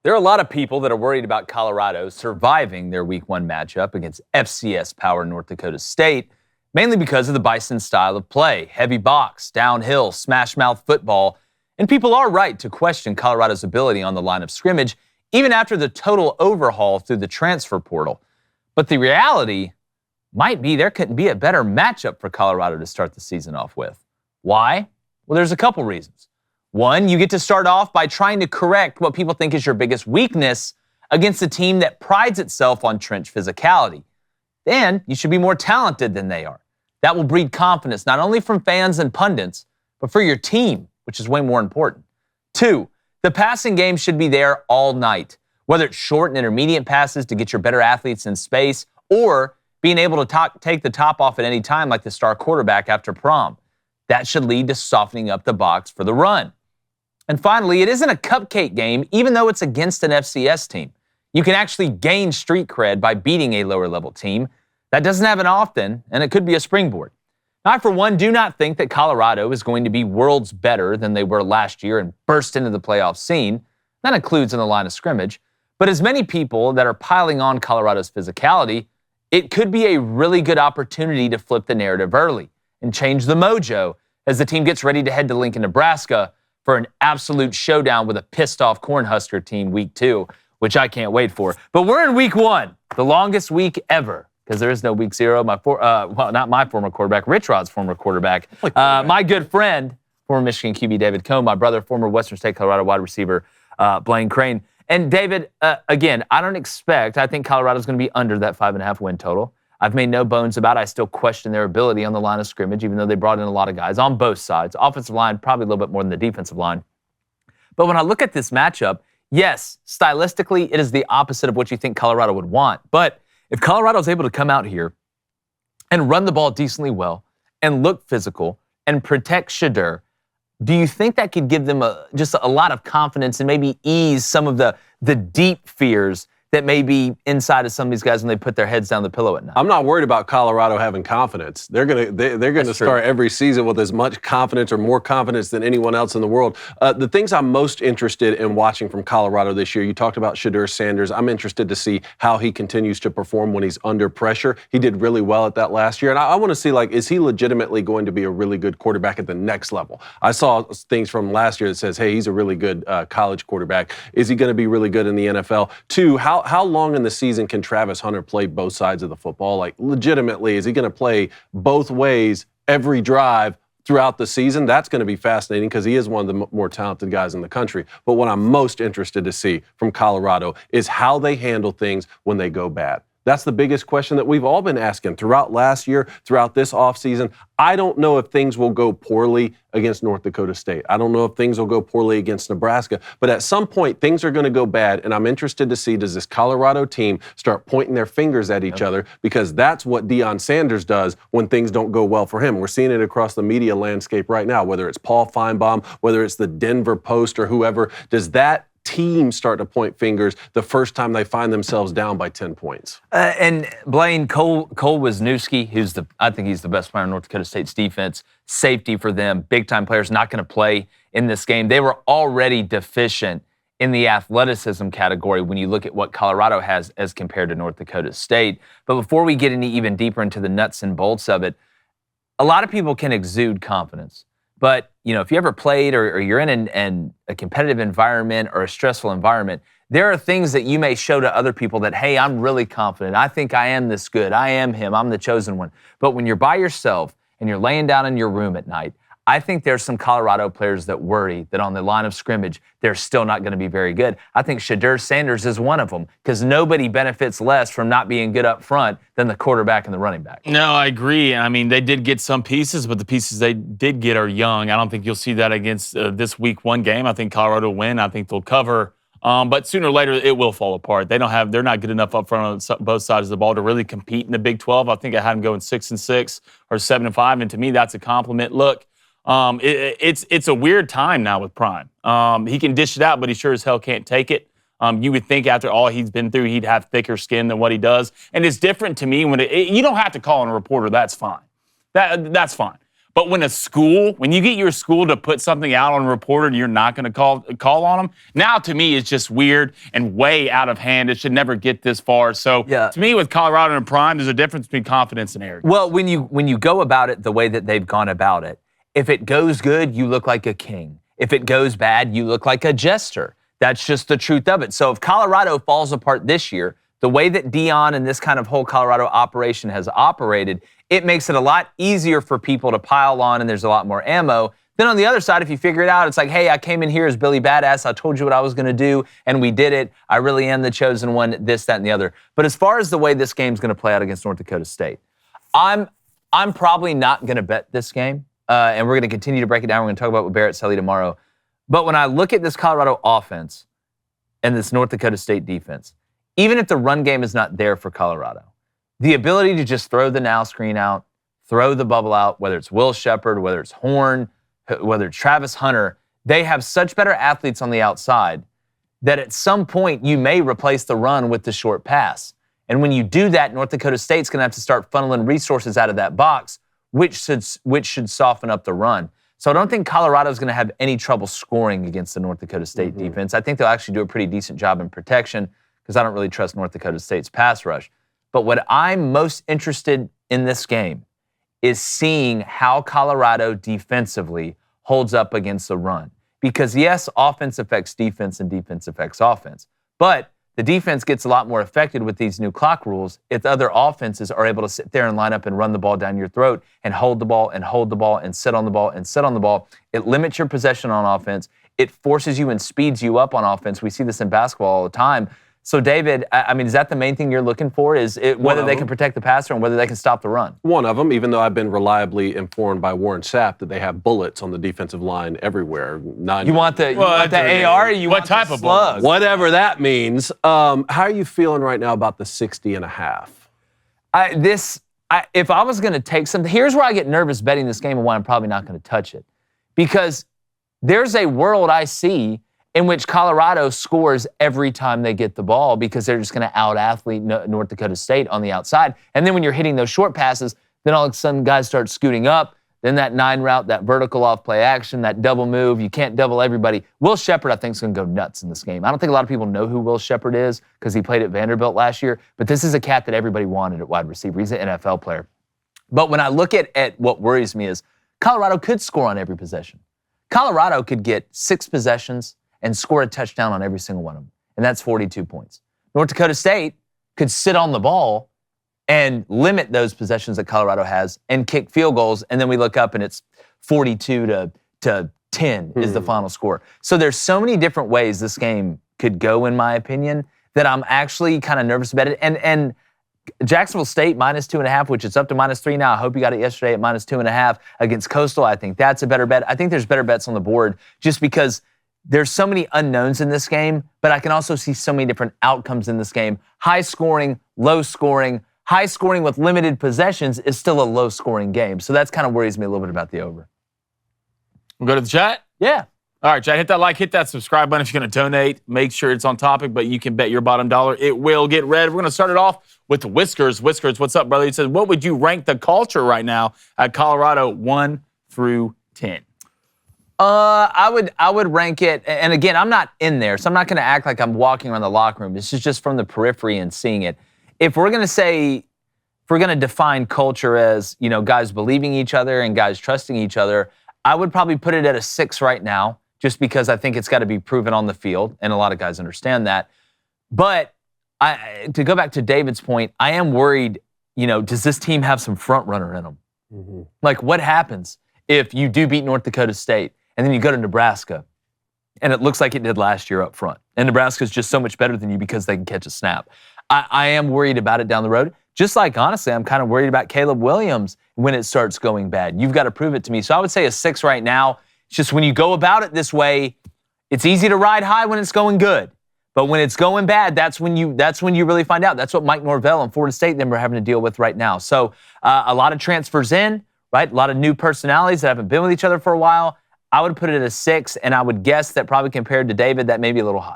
There are a lot of people that are worried about Colorado surviving their Week 1 matchup against FCS power North Dakota State, mainly because of the Bison style of play, heavy box, downhill, smash-mouth football, and people are right to question Colorado's ability on the line of scrimmage, even after the total overhaul through the transfer portal. But the reality might be there couldn't be a better matchup for Colorado to start the season off with. Why? Well, there's a couple reasons. One, you get to start off by trying to correct what people think is your biggest weakness against a team that prides itself on trench physicality. Then you should be more talented than they are. That will breed confidence not only from fans and pundits, but for your team, which is way more important. Two, the passing game should be there all night, whether it's short and intermediate passes to get your better athletes in space or being able to take the top off at any time like the star quarterback after prom. That should lead to softening up the box for the run. And finally, it isn't a cupcake game, even though it's against an FCS team. You can actually gain street cred by beating a lower-level team. That doesn't happen often, and it could be a springboard. I, for one, do not think that Colorado is going to be worlds better than they were last year and burst into the playoff scene. That includes in the line of scrimmage. But as many people that are piling on Colorado's physicality, it could be a really good opportunity to flip the narrative early and change the mojo as the team gets ready to head to Lincoln, Nebraska for an absolute showdown with a pissed-off Cornhusker team Week 2, which I can't wait for. But we're in Week 1, the longest week ever, because there is no Week 0. Not my former quarterback, Rich Rod's former quarterback. My good friend, former Michigan QB David Cohn, my brother, former Western State Colorado wide receiver Blaine Crane. And David, again, I think Colorado's going to be under that 5.5 win total. I've made no bones about it. I still question their ability on the line of scrimmage, even though they brought in a lot of guys on both sides. Offensive line, probably a little bit more than the defensive line. But when I look at this matchup, yes, stylistically, it is the opposite of what you think Colorado would want. But if Colorado is able to come out here and run the ball decently well and look physical and protect Shadur, do you think that could give them just a lot of confidence and maybe ease some of the deep fears that may be inside of some of these guys when they put their heads down the pillow at night? I'm not worried about Colorado having confidence. They're gonna start every season with as much confidence or more confidence than anyone else in the world. The things I'm most interested in watching from Colorado this year, you talked about Deion Sanders. I'm interested to see how he continues to perform when he's under pressure. He did really well at that last year, and I want to see, is he legitimately going to be a really good quarterback at the next level? I saw things from last year that says, hey, he's a really good college quarterback. Is he going to be really good in the NFL? Two, how long in the season can Travis Hunter play both sides of the football? Legitimately, is he going to play both ways every drive throughout the season? That's going to be fascinating because he is one of the more talented guys in the country. But what I'm most interested to see from Colorado is how they handle things when they go bad. That's the biggest question that we've all been asking throughout last year, throughout this offseason. I don't know if things will go poorly against North Dakota State. I don't know if things will go poorly against Nebraska. But at some point, things are going to go bad, and I'm interested to see, does this Colorado team start pointing their fingers at each other? Because that's what Deion Sanders does when things don't go well for him. We're seeing it across the media landscape right now, whether it's Paul Feinbaum, whether it's the Denver Post or whoever. Does that team start to point fingers the first time they find themselves down by 10 points? And Blaine, Cole Wisniewski, I think he's the best player in North Dakota State's defense. Safety for them, big-time players not going to play in this game. They were already deficient in the athleticism category when you look at what Colorado has as compared to North Dakota State. But before we get any even deeper into the nuts and bolts of it, a lot of people can exude confidence. But, if you ever played or you're in a competitive environment or a stressful environment, there are things that you may show to other people that, hey, I'm really confident. I think I am this good. I am him. I'm the chosen one. But when you're by yourself and you're laying down in your room at night, I think there's some Colorado players that worry that on the line of scrimmage, they're still not going to be very good. I think Deion Sanders is one of them because nobody benefits less from not being good up front than the quarterback and the running back. No, I agree. I mean, they did get some pieces, but the pieces they did get are young. I don't think you'll see that against this Week 1 game. I think Colorado will win. I think they'll cover. But sooner or later, it will fall apart. They're not good enough up front on both sides of the ball to really compete in the Big 12. I think I had them going 6-6 or 7-5, and to me, that's a compliment. Look, it's a weird time now with Prime. He can dish it out, but he sure as hell can't take it. You would think after all he's been through, he'd have thicker skin than what he does. And it's different to me when you don't have to call in a reporter. That's fine. That's fine. But when you get your school to put something out on a reporter and you're not going to call on them, now to me it's just weird and way out of hand. It should never get this far. So to me, with Colorado and Prime, there's a difference between confidence and arrogance. Well, when you go about it the way that they've gone about it, if it goes good, you look like a king. If it goes bad, you look like a jester. That's just the truth of it. So if Colorado falls apart this year, the way that Deion and this kind of whole Colorado operation has operated, it makes it a lot easier for people to pile on, and there's a lot more ammo. Then on the other side, if you figure it out, it's like, hey, I came in here as Billy Badass. I told you what I was going to do, and we did it. I really am the chosen one, this, that, and the other. But as far as the way this game's going to play out against North Dakota State, I'm probably not going to bet this game, and we're going to continue to break it down. We're going to talk about with Barrett Selly tomorrow. But when I look at this Colorado offense and this North Dakota State defense, even if the run game is not there for Colorado, the ability to just throw the now screen out, throw the bubble out, whether it's Will Sheppard, whether it's Horn, whether it's Travis Hunter, they have such better athletes on the outside that at some point you may replace the run with the short pass. And when you do that, North Dakota State's going to have to start funneling resources out of that box, which should soften up the run. So I don't think Colorado's going to have any trouble scoring against the North Dakota State defense. I think they'll actually do a pretty decent job in protection because I don't really trust North Dakota State's pass rush. But what I'm most interested in this game is seeing how Colorado defensively holds up against the run. Because yes, offense affects defense and defense affects offense. But the defense gets a lot more affected with these new clock rules if other offenses are able to sit there and line up and run the ball down your throat and hold the ball and hold the ball and sit on the ball and sit on the ball. It limits your possession on offense. It forces you and speeds you up on offense. We see this in basketball all the time. So, David, I mean, is that the main thing you're looking for? Is it whether they can protect the passer and whether they can stop the run? One of them, even though I've been reliably informed by Warren Sapp that they have bullets on the defensive line everywhere. You want the AR or you want type of slug? Whatever that means. How are you feeling right now about the 60.5? If I was going to take something, here's where I get nervous betting this game and why I'm probably not going to touch it. Because there's a world I see in which Colorado scores every time they get the ball because they're just going to out-athlete North Dakota State on the outside. And then when you're hitting those short passes, then all of a sudden guys start scooting up. Then that 9 route, that vertical off-play action, that double move, you can't double everybody. Will Sheppard, I think, is going to go nuts in this game. I don't think a lot of people know who Will Sheppard is because he played at Vanderbilt last year, but this is a cat that everybody wanted at wide receiver. He's an NFL player. But when I look at what worries me is Colorado could score on every possession. Colorado could get 6 possessions and score a touchdown on every single one of them. And that's 42 points. North Dakota State could sit on the ball and limit those possessions that Colorado has and kick field goals. And then we look up and it's 42 to 10 is the final score. So there's so many different ways this game could go, in my opinion, that I'm actually kind of nervous about it. And Jacksonville State -2.5, which is up to -3 now. I hope you got it yesterday at -2.5 against Coastal. I think that's a better bet. I think there's better bets on the board just because there's so many unknowns in this game, but I can also see so many different outcomes in this game. High scoring, low scoring. High scoring with limited possessions is still a low scoring game. So that's kind of worries me a little bit about the over. We'll go to the chat? Yeah. All right, chat, hit that like, hit that subscribe button if you're going to donate. Make sure it's on topic, but you can bet your bottom dollar it will get read. We're going to start it off with the Whiskers. Whiskers, what's up, brother? He says, what would you rank the culture right now at Colorado 1 through 10? I would rank it, and again, I'm not in there, so I'm not going to act like I'm walking around the locker room. This is just from the periphery and seeing it. If we're going to define culture as, guys believing each other and guys trusting each other, I would probably put it at a 6 right now, just because I think it's got to be proven on the field, and a lot of guys understand that. But to go back to David's point, I am worried, does this team have some front runner in them? Mm-hmm. Like, what happens if you do beat North Dakota State, and then you go to Nebraska, and it looks like it did last year up front. And Nebraska's just so much better than you because they can catch a snap. I am worried about it down the road. Just like, honestly, I'm kind of worried about Caleb Williams when it starts going bad. You've got to prove it to me. So I would say a 6 right now. It's just when you go about it this way, it's easy to ride high when it's going good. But when it's going bad, that's when you really find out. That's what Mike Norvell and Florida State them are having to deal with right now. So a lot of transfers in, right? A lot of new personalities that haven't been with each other for a while. I would put it at a 6, and I would guess that probably compared to David, that may be a little high.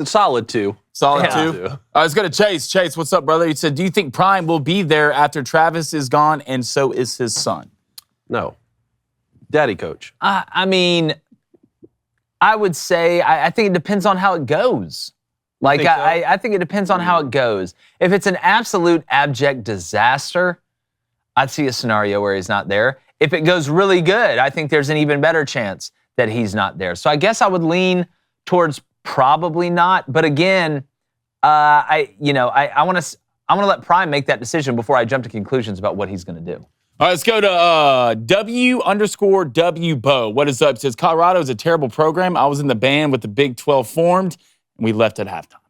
Solid 2. Solid 2. Let's go to Chase. Chase, what's up, brother? He said, do you think Prime will be there after Travis is gone and so is his son? No. Daddy coach. I mean, I would say I think it depends on how it goes. Like, think so? I think it depends on how it goes. If it's an absolute abject disaster, I'd see a scenario where he's not there. If it goes really good, I think there's an even better chance that he's not there. So I guess I would lean towards probably not. But again, I want to let Prime make that decision before I jump to conclusions about what he's going to do. All right, let's go to W_WBO. What is up? It says, Colorado is a terrible program. I was in the band with the Big 12 formed, and we left at halftime.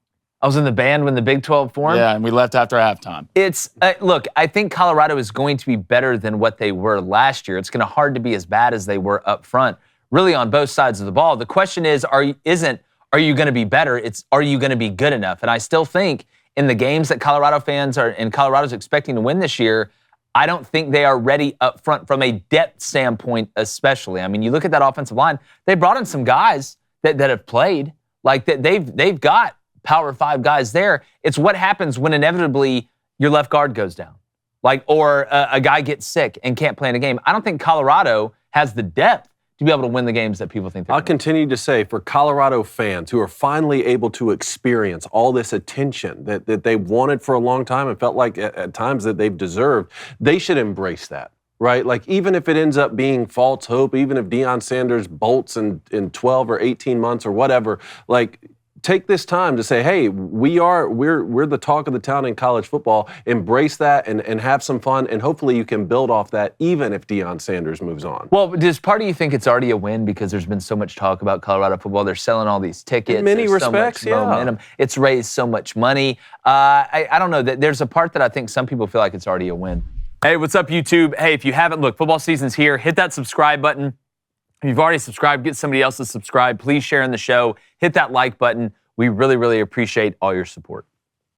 I was in the band when the Big 12 formed? Yeah, and we left after halftime. It's, look, I think Colorado is going to be better than what they were last year. It's going to hard to be as bad as they were up front, really on both sides of the ball. The question is, are you going to be better? It's, are you going to be good enough? And I still think in the games that Colorado fans are, and Colorado's expecting to win this year, I don't think they are ready up front from a depth standpoint, especially. I mean, you look at that offensive line, they brought in some guys that have played, like that they've got Power 5 guys there. It's what happens when inevitably your left guard goes down, like, or a guy gets sick and can't play in a game. I don't think Colorado has the depth to be able to win the games that people think they're I'll continue to say, for Colorado fans who are finally able to experience all this attention that they wanted for a long time and felt like at times that they've deserved, they should embrace that, right? Like, even if it ends up being false hope, even if Deion Sanders bolts in 12 or 18 months or whatever, like, take this time to say, hey, we're the talk of the town in college football. Embrace that and have some fun, and hopefully you can build off that even if Deion Sanders moves on. Well, does part of you think it's already a win because there's been so much talk about Colorado football? They're selling all these tickets. In many there's respects, so much momentum. It's raised so much money. I don't know. There's a part that I think some people feel like it's already a win. Hey, what's up, YouTube? Hey, if you haven't, look, football season's here. Hit that subscribe button. If you've already subscribed, get somebody else to subscribe. Please share in the show. Hit that like button. We really, really appreciate all your support.